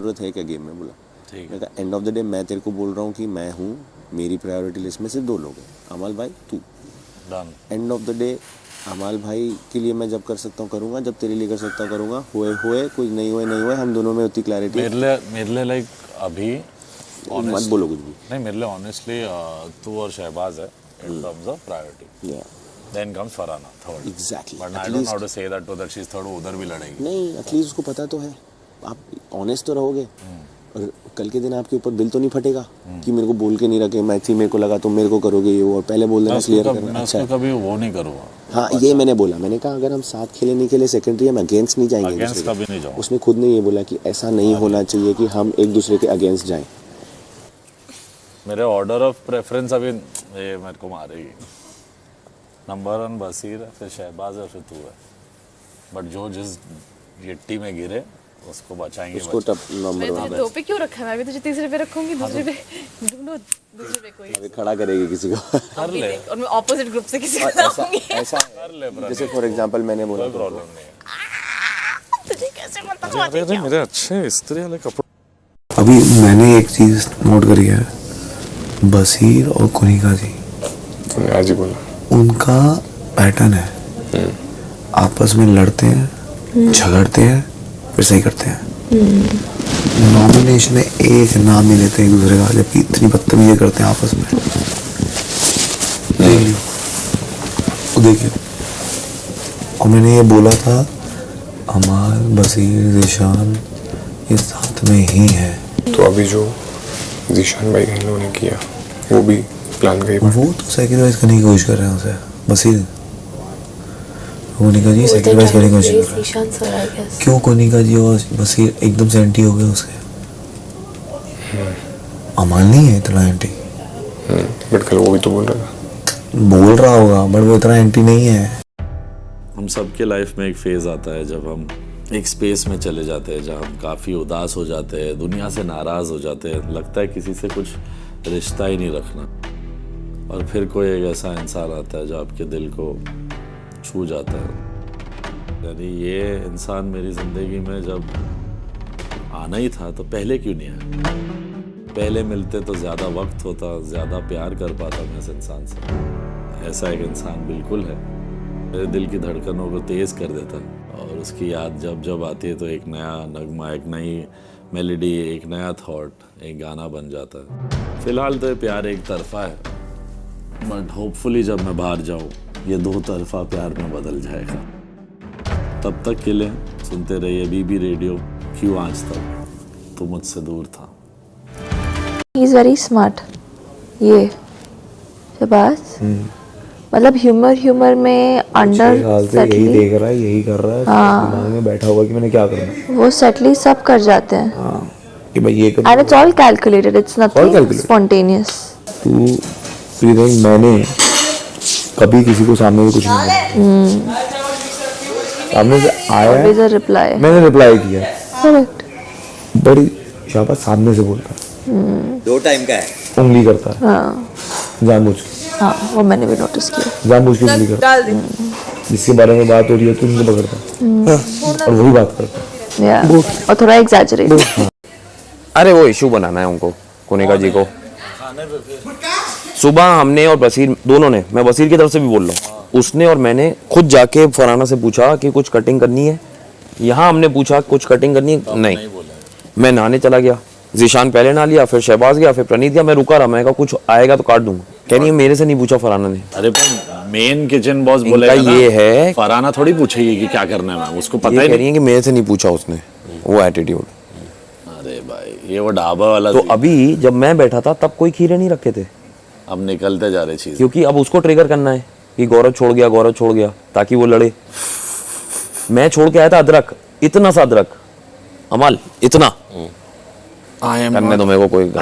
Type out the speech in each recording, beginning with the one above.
जरूरत है क्या गेम में, बोला ठीक मैं कहा एंड ऑफ द डे मैं तेरे को बोल रहा हूँ कि मैं हूँ, मेरी प्रायोरिटी लिस्ट में सिर्फ 2 लोग हैं, अमाल भाई तू। Done. End of the day अमाल भाई के लिए मैं जब कर सकता हूँ करूँगा, जब तेरे लिए कर सकता हूँ करूँगा, हुए कुछ नहीं हुए, हम दोनों में उतनी क्लैरिटी। मेरे लिए लाइक अभी मत बोलो कुछ भी नहीं, मेरे लिए ऑनेस्टली तू और शहबाज है in terms of priority. Then comes Farhana third. Exactly, but I don't know how to say that to that she is third, उधर भी लड़ेगी। नहीं एटलीस्ट उसको पता तो है, आप ऑनेस्ट तो रहोगे और कल के दिन आपके ऊपर बिल तो नहीं फटेगा कि मेरे को बोल के नहीं रखे, मैथी मेरे को लगा तुम मेरे को करोगे ये वो, और पहले बोल देना क्लियर करना। मैं उसको कभी वो नहीं करूँगा। हाँ ये मैंने बोला, मैंने कहा अगर हम साथ खेले नहीं खेले सेकेंडरी, हम अगेंस्ट नहीं जाएंगे, अगेंस्ट कभी नहीं जाऊँ। उसने खुद ने ये बोला कि ऐसा नहीं होना चाहिए कि हम एक दूसरे के अगेंस्ट जाएं। मेरे ऑर्डर ऑफ प्रेफरेंस अभी ये मेरे को मारेगी। नंबर 1 बसीर है, फिर शहबाज है, फिर तू है। बट जो जिस गिट्टी में गिरे उसको बचाएंगे। उसको टप नंबर 1 दो पे क्यों रखा है? मैं भी तुझे तीसरे पे रखूंगी, दूसरे पे ढूंढो, दूसरे पे कोई अभी खड़ा करेगी किसी को कर ले। और मैं ऑपोजिट ग्रुप से किसी को लाऊंगी। ऐसा कर ले ब्रदर, जैसे फॉर एग्जांपल मैंने बोला कोई प्रॉब्लम नहीं है। तुझे कैसे पता? अरे मेरे अच्छे इस्त्री वाले कपड़े। अभी मैंने एक चीज नोट करी है, बसीर और कुनिका जी, तुमने आज ही बोला, उनका पैटर्न है, आपस में लड़ते हैं, झगड़ते हैं, फिर सही करते हैं। नॉमिनेशन में एक नाम नहीं लेते एक दूसरे का, जबकि इतनी बदतमीजी करते हैं आपस में। देख लियो, वो देखियो। और मैंने ये बोला था अमाल, बसीर, ज़ीशान ये साथ में ही है। तो अभी जो ज़ीशान भाई इन लोगों ने किया वो भी प्लान का ही बात। वो तो सैक्रिफाइस करने की कोशिश कर रहे हैं उसे, बसीर कोनिका जी सैक्रिफाइस करने की कोशिश कर रहे हैं। क्यों कोनिका जी और बसीर एकदम से एंटी हो गए उसके? अमाल नहीं है इतना एंटी। बट कल वो भी तो बोल रहा होगा, बट वो इतना एंटी नहीं है। हम सबके लाइफ में एक फेज आता है जब हम एक स्पेस में चले जाते हैं जहाँ हम काफ़ी उदास हो जाते हैं, दुनिया से नाराज़ हो जाते हैं, लगता है किसी से कुछ रिश्ता ही नहीं रखना। और फिर कोई एक ऐसा इंसान आता है जो आपके दिल को छू जाता है। यानी ये इंसान मेरी ज़िंदगी में जब आना ही था तो पहले क्यों नहीं आया? पहले मिलते तो ज़्यादा वक्त होता, ज़्यादा प्यार कर पाता मैं इस इंसान से। ऐसा एक इंसान बिल्कुल है, मेरे दिल की धड़कनों को तेज़ कर देता है। और उसकी याद जब जब आती है तो एक नया नगमा, एक नई मेलोडी, एक नया थॉट, एक गाना बन जाता है। फ़िलहाल तो ये प्यार एक तरफा है, बट होपफुली जब मैं बाहर जाऊँ ये 2 तरफा प्यार में बदल जाएगा। तब तक के लिए सुनते रहिए बीबी रेडियो, क्यों आज तक तो मुझसे दूर था। He is very smart. ये शहबाज मतलब ह्यूमर में अंडर यही देख रहा है, यही कर रहा है, दिमाग में बैठा हुआ कि मैंने क्या करना है। वो सेटली सब कर जाते हैं। हाँ कि भाई ये कर, and it's all calculated, it's nothing spontaneous. तू think मैंने कभी किसी को सामने से कुछ नहीं बोला, सामने से आया है, रिप्लाई मैंने रिप्लाई किया, करेक्ट। बड़ी शाबाश सामने से बोलता है, 2 टाइम का है, उंगली करता है, हाँ जानबूझ के। हाँ वो मैंने भी नोटिस किया, जानबूझ के उंगली करता है। जिसके बारे में बात हो रही है तो उनको पकड़ता है और वही बात करता है, या और थोड़ा एग्जैजरेट। अरे वो इशू बनाना है उनको, कोनिका जी को। सुबह हमने और बसीर दोनों ने, मैं बसीर की तरफ से भी बोल रहा हूँ, उसने और मैंने खुद जाके फरहाना से पूछा कि कुछ कटिंग करनी है। यहाँ हमने पूछा कुछ कटिंग करनी है, नहीं। मैं नहाने चला गया, ज़ीशान पहले नहा लिया, फिर शहबाज गया, फिर प्रणीत गया। मैं रुका रहा, मैं कहा कुछ आएगा तो काट दूंगा। कह रही है मेरे से नहीं पूछा फरहाना ने। अरे मेन किचन बॉस बोलेगा ना, ये है फरहाना थोड़ी पूछेगी कि क्या करना है, उसको पता ही कह रही है कि मेरे से नहीं पूछा उसने, वो एटीट्यूड। अरे भाई ये वो ढाबा वाला। तो अभी जब मैं बैठा था तब कोई खीरे नहीं रखे थे, अब निकलते जा रहे चीज, क्योंकि अब उसको ट्रिगर करना है कि गौरव छोड़ गया, ताकि वो लड़े। मैं छोड़ के आया था अदरक, इतना सा अदरक, अमाल इतना करने दो मेरे को कोई।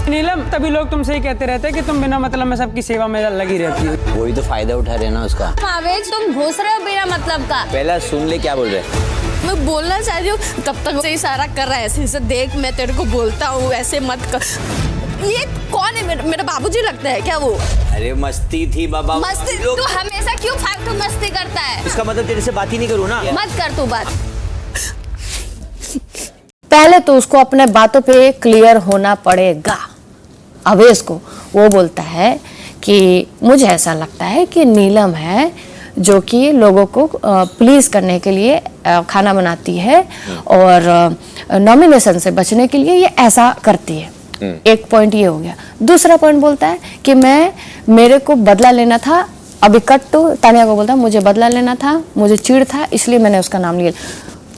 नीलम, तभी लोग तुमसे ही कहते रहते हैं कि तुम बिना मतलब में सबकी सेवा में लगी रहती हो। वही तो फायदा उठा रहे ना उसका। आवेश तुम घुस रहे हो बिना मतलब का। पहला सुन ले क्या बोल रहे। मैं बोलना चाह रही हूँ, तब तक से इशारा कर रहा है ऐसे देख मैं तेरे को बोलता हूँ ऐसे मत कर। ये कौन है? मेरा बाबूजी लगता है क्या वो? अरे मस्ती थी बाबा। मस्ती? तू हमेशा क्यों फालतू मस्ती करता है? इसका मतलब तेरे से बात ही नहीं करूँ ना। मत कर तू बात। पहले तो उसको अपने बातों पे क्लियर होना पड़ेगा। अवेश को वो बोलता है कि मुझे ऐसा लगता है कि नीलम है जो कि लोगों को प्लीज करने के लिए खाना बनाती है और नॉमिनेशन से बचने के लिए ये ऐसा करती है। एक पॉइंट ये हो गया। दूसरा पॉइंट बोलता है कि मेरे को बदला लेना था। अभी कट तो तानिया को बोलता है मुझे बदला लेना था, मुझे चिढ़ था, इसलिए मैंने उसका नाम लिया।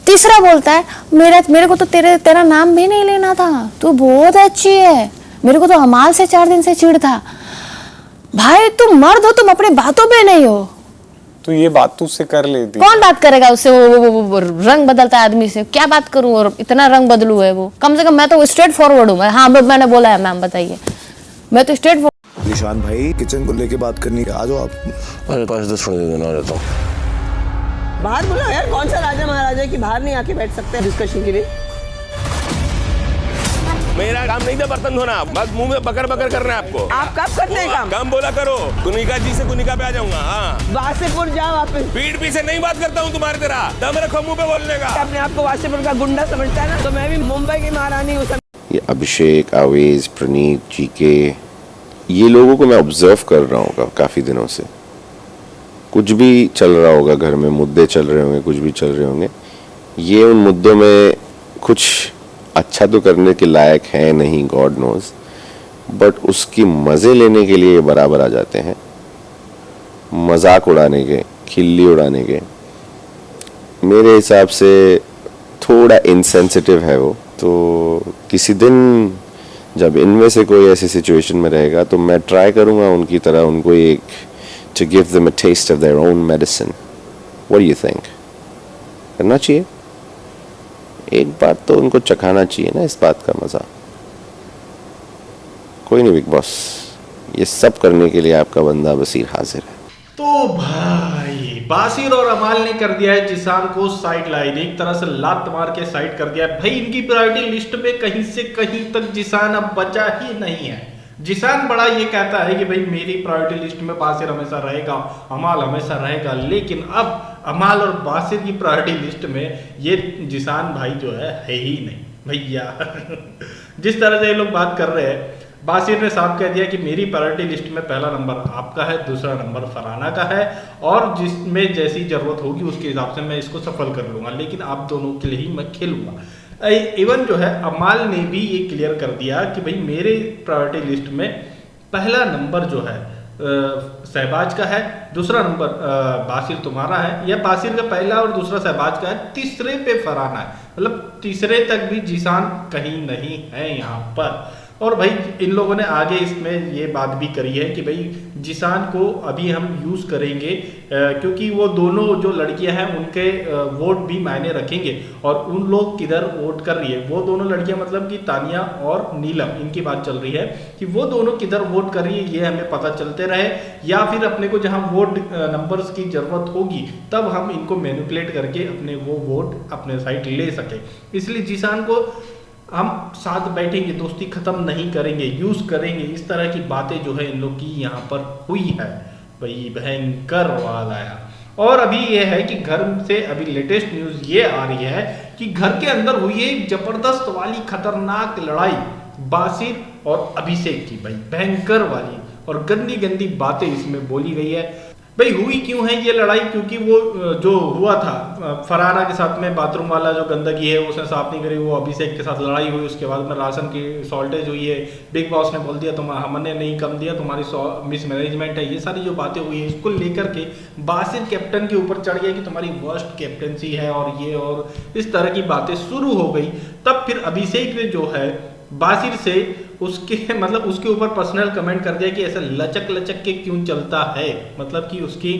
तीसरा बोलता है मेरे को तो तेरा नाम भी नहीं लेना था, तू बहुत अच्छी है, मेरे को तो अमाल से 4 दिन से चिढ़ था। भाई तुम मर्द हो, तुम अपनी बातों पे नहीं हो। तो ये बात तो उससे कर लेती। कौन बात करेगा उससे? वो रंग बदलता है आदमी से, क्या बात करूं? और इतना रंग बदलू है वो। कम से कम मैं तो स्ट्रेट फॉरवर्ड हूँ। हाँ मैंने बोला है मैम बताइए, मैं तो स्ट्रेट फॉरवर्ड। निशान भाई किचन को लेके बात करनी है, आ जाओ आप। अरे 5-10 मिनट देना आ जाता हूँ। बाहर बोलो यार, कौन सा राजा महाराजा की बाहर नहीं आके बैठ सकते हैं डिस्कशन के लिए? मेरा काम नहीं था बर्तन धोना, बस मुंह में बकर बकर करना है आपको। आप कब करते हैं काम? काम बोला करो, कुनिका जी से कुनिका पे आ जाऊंगा। हाँ वासेपुर जाओ वापस। पीठ पीछे नहीं बात करता हूँ तुम्हारी तरह, दम रखो मुंह पे बोलने का। अपने आप को वासेपुर का गुंडा समझता है ना, तो मैं भी मुंबई की महारानी हूँ। ये अभिषेक, आवेश, प्रणीत, जीके, ये लोगों को मैं ऑब्जर्व कर रहा हूँ काफ़ी दिनों से। कुछ भी चल रहा होगा घर में, मुद्दे चल रहे होंगे, कुछ भी चल रहे होंगे, ये उन मुद्दों में कुछ अच्छा तो करने के लायक है नहीं, गॉड नोज, बट उसकी मज़े लेने के लिए बराबर आ जाते हैं, मजाक उड़ाने के, खिल्ली उड़ाने के। मेरे हिसाब से थोड़ा इनसेंसिटिव है वो। तो किसी दिन जब इनमें से कोई ऐसी सिचुएशन में रहेगा तो मैं ट्राई करूँगा उनकी तरह उनको एक to give them a taste of their own medicine. What do you think? करना चाहिए? एक बात तो उनको चखाना चाहिए ना इस बात का मज़ा। कोई नहीं बिग बॉस, ये सब करने के लिए आपका बंदा बसीर हाजिर है। तो भाई बासिर और अमाल ने कर दिया है जिसान को साइड लाइन, एक तरह से लात मार के साइड कर दिया है। भाई इनकी प्रायोरिटी लिस्ट में कहीं से कहीं तक जिसान अब बचा ही नहीं है। जिसान बड़ा ये कहता है कि भाई मेरी प्रायोरिटी लिस्ट में बासिर हमेशा रहेगा, अमाल हमेशा रहेगा, लेकिन अब अमाल और बासिर की प्रायोरिटी लिस्ट में ये जिसान भाई जो है ही नहीं भैया। जिस तरह से ये लोग बात कर रहे हैं, बासिर ने साफ कह दिया कि मेरी प्रायोरिटी लिस्ट में पहला नंबर आपका है, दूसरा नंबर फरहाना का है, और जिसमें जैसी जरूरत होगी उसके हिसाब से मैं इसको सफल कर लूंगा, लेकिन आप दोनों के लिए ही मैं खेलूंगा। इवन जो है अमाल ने भी ये क्लियर कर दिया कि भाई मेरे प्रायोरिटी लिस्ट में पहला नंबर जो है शहबाज का है, दूसरा नंबर बासिर तुम्हारा है, या बासिर का पहला और दूसरा शहबाज का है, तीसरे पे फरहाना है। मतलब तीसरे तक भी जिसान कहीं नहीं है यहाँ पर। और भाई इन लोगों ने आगे इसमें ये बात भी करी है कि भाई जिसान को अभी हम यूज़ करेंगे क्योंकि वो दोनों जो लड़कियां हैं उनके वोट भी मायने रखेंगे, और उन लोग किधर वोट कर रही है, वो दोनों लड़कियां मतलब कि तानिया और नीलम, इनकी बात चल रही है कि वो दोनों किधर वोट कर रही है ये हमें पता चलते रहे, या फिर अपने को जहां वोट नंबर्स की ज़रूरत होगी तब हम इनको मैनिपुलेट करके अपने वो वोट अपने साइड ले सके। इसलिए जिसान को हम साथ बैठेंगे, दोस्ती खत्म नहीं करेंगे, यूज करेंगे, इस तरह की बातें जो है इन लोग की यहाँ पर हुई है। भाई भयंकर वाला आया। और अभी ये है कि घर से अभी लेटेस्ट न्यूज ये आ रही है कि घर के अंदर हुई एक जबरदस्त वाली खतरनाक लड़ाई बासिर और अभिषेक की। भाई भयंकर वाली और गंदी गंदी बातें इसमें बोली गई है। भाई हुई क्यों है ये लड़ाई? क्योंकि वो जो हुआ था फरहाना के साथ में बाथरूम वाला जो गंदगी है उसने साफ नहीं करी, वो अभिषेक के साथ लड़ाई हुई। उसके बाद में राशन की शॉर्टेज हुई है, बिग बॉस ने बोल दिया तुम हमने नहीं कम दिया, तुम्हारी मिसमैनेजमेंट है। ये सारी जो बातें हुई है इसको लेकर के बासिर कैप्टन के ऊपर चढ़ गया कि तुम्हारी वर्स्ट कैप्टनसी है और ये और इस तरह की बातें शुरू हो गई। तब फिर अभिषेक ने जो है बासिर से उसके मतलब उसके ऊपर पर्सनल कमेंट कर दिया कि ऐसा लचक लचक के क्यों चलता है, मतलब कि उसकी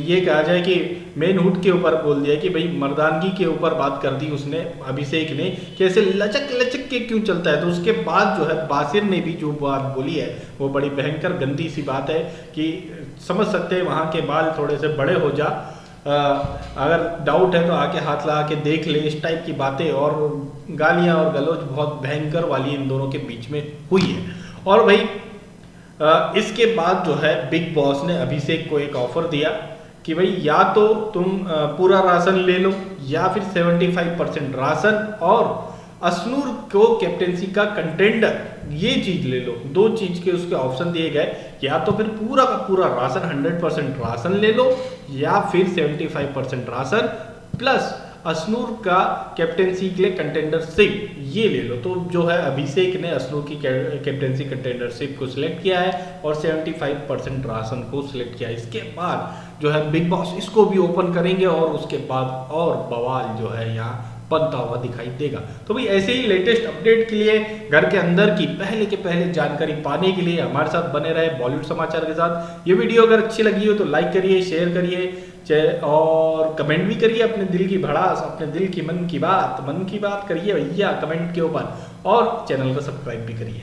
ये कहा जाए कि मेन हुड के ऊपर बोल दिया कि भाई मर्दानगी के ऊपर बात कर दी उसने अभिषेक ने कि ऐसे लचक लचक के क्यों चलता है। तो उसके बाद जो है बासिर ने भी जो बात बोली है वो बड़ी भयंकर गंदी सी बात है कि समझ सकते हैं वहाँ के बाल थोड़े से बड़े हो जा, अगर डाउट है तो आके हाथ लगा के देख ले, इस टाइप की बातें और गालियां और गलौज बहुत भयंकर वाली इन दोनों के बीच में हुई है। और भाई इसके बाद जो है बिग बॉस ने अभिषेक को एक ऑफर दिया कि भाई या तो तुम पूरा राशन ले लो या फिर 75% राशन और अशनूर को कैप्टेंसी का कंटेंडर, ये चीज ले लो। दो चीज के उसके ऑप्शन दिए गए, या तो फिर पूरा का पूरा राशन 100% राशन ले लो, या फिर 75% राशन प्लस अशनूर का कैप्टेंसी के लिए कंटेंडरशिप, ये ले लो। तो जो है अभिषेक ने अशनूर की कैप्टेंसी कंटेंडरशिप को सिलेक्ट किया है और 75% राशन को सिलेक्ट किया है। इसके बाद जो है बिग बॉस इसको भी ओपन करेंगे और उसके बाद और बवाल जो है यहाँ बनता हुआ दिखाई देगा। तो भाई ऐसे ही लेटेस्ट अपडेट के लिए, घर के अंदर की पहले के पहले जानकारी पाने के लिए हमारे साथ बने रहे बॉलीवुड समाचार के साथ। ये वीडियो अगर अच्छी लगी हो तो लाइक करिए, शेयर करिए और कमेंट भी करिए अपने दिल की भड़ास, अपने दिल की मन की बात करिए भैया कमेंट के ऊपर, और चैनल को सब्सक्राइब भी करिए।